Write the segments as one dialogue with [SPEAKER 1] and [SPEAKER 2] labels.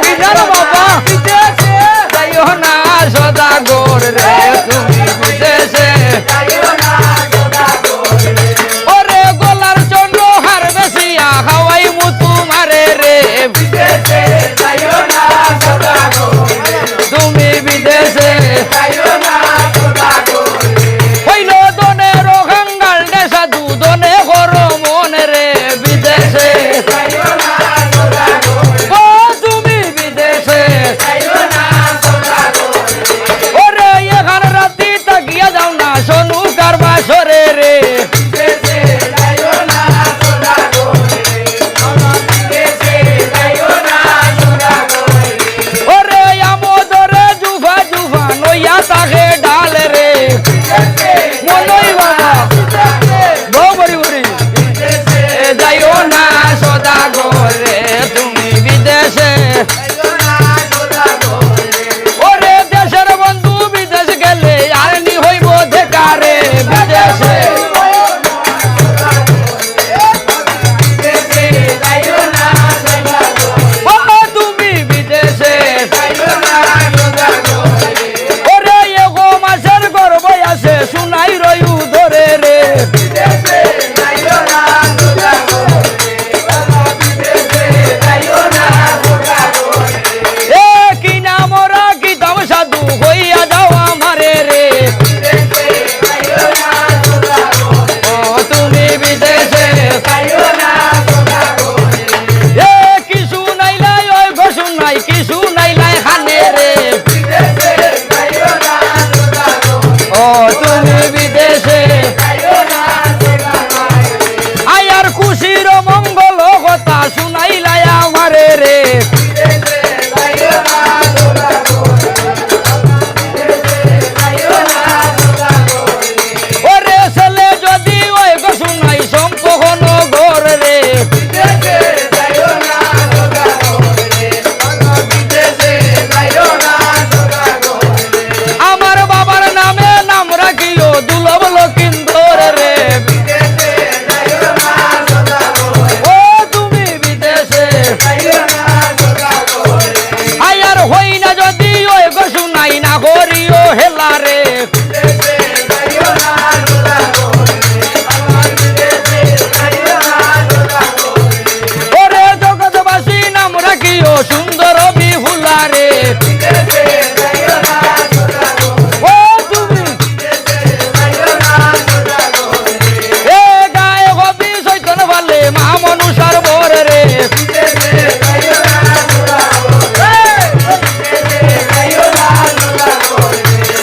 [SPEAKER 1] বিধান বাবা যাইও না সদাগর রে তুমি বিদেশে ওরে গলার চন্দ্র হার বেশিয়া হাওয়াই মুতু মারে রে বিদেশে যাইও না সদাগর তুমি বিদেশে যাইও না সদাগর হইল দনে রোগাঙ্গাল নে সাধু দনে হরো মন রে বিদেশে যাইও না সদাগর ও তুমি বিদেশে যাইও না সদাগর ওরে এখান রাতি তাকিয়া যাও না সোনু কারবা সরে রে বিদেশে যাইও না সদাগর বিদেশে যাইও না সদাগর ওরে আমোদরে জুফা জুফা নইয়া তাকে ডাল রে মনই বাবা বড়ি বড়ি যাইও না সদাগর রে তুমি বিদেশে ওরে দেশের বন্ধু বিদেশ গেলে আর নি হইব দেখারে বিদেশে তুমি বিদেশে ওরে এগো মাসের গর্ব আছে শুনাই রয়ু ধরে রে এ কি নাম ওরা কি দাম সাধু হইয়া যাও আমারে রে ও তুমি বিদেশে এ কি শুনাইলাই ওই গো শুনাই কি শুনাইলাই হানে রে ও তুমি বিদেশে আয়ার খুশির মঙ্গল কথা শুনাইলাই আমারে রে ওরে ছেলে যদি ওই গো শুনাই সম্পূর্ণ ঘর রে আমার বাবার নামে নাম রাখিও দুলভ লক্ষিন্দর রে ও তুমি বিদেশে আয়ার হই না যদি ওই গো শুনাই না করিও হেলা রে ওরে জগৎবাসী নাম রাখিও সুন্দর বিহুলা রে ও তুমি এ গায়ে হবি চৈতন ভালে মা মনুষার বর রে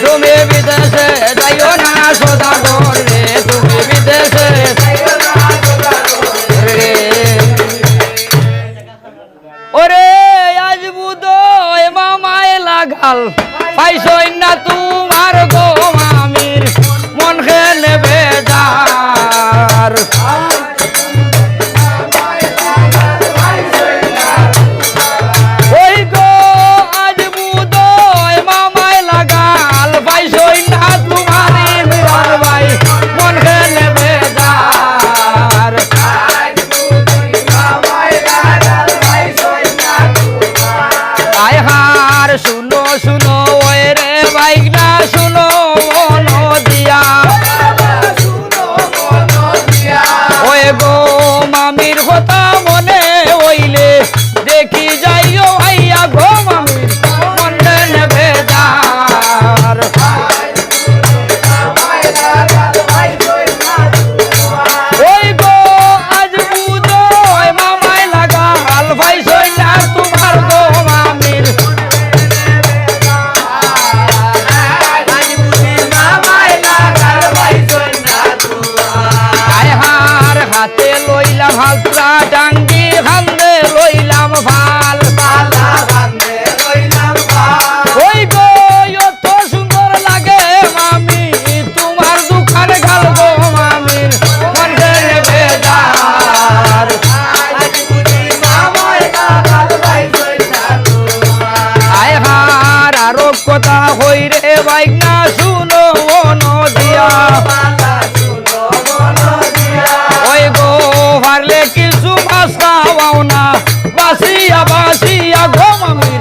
[SPEAKER 1] তুমি বিদেশে যাইও না সদাগর রে তুমি বিদেশে রে ওরে আজ বুধো এ মামায় লাগাল পাইছই না তোমার গো মামির মন খেলে বেজার ওই গো আজ বুধো এ মামায় লাগাল পাইছই না তোমার মিরার ভাই মন খেলে বেজার আয় হার শুনো শুনো ওই রে বাইক না শুনো নদিয়া ওই গো মামির কথা মনে হইলে দেখি যাইও ভাইয়া গো মামির মনে নেবে যার ওই গো আজ বুঝো মামায় লাগাল ভাই সইনা তোমার গো মামির হাতে লইলাম হালতা ডাঙ্গি হান্দে লইলাম ভাল ওই গো এত সুন্দর লাগে মামি তোমার দোকান গাল গো মামির মনে বেজার আয় হার আরো কথা হই রে বাইক না শুনো নদিয়া ওই গো পারলে কিছু ভাষা পাও না বাসিয়া বাসিয়া গো মামির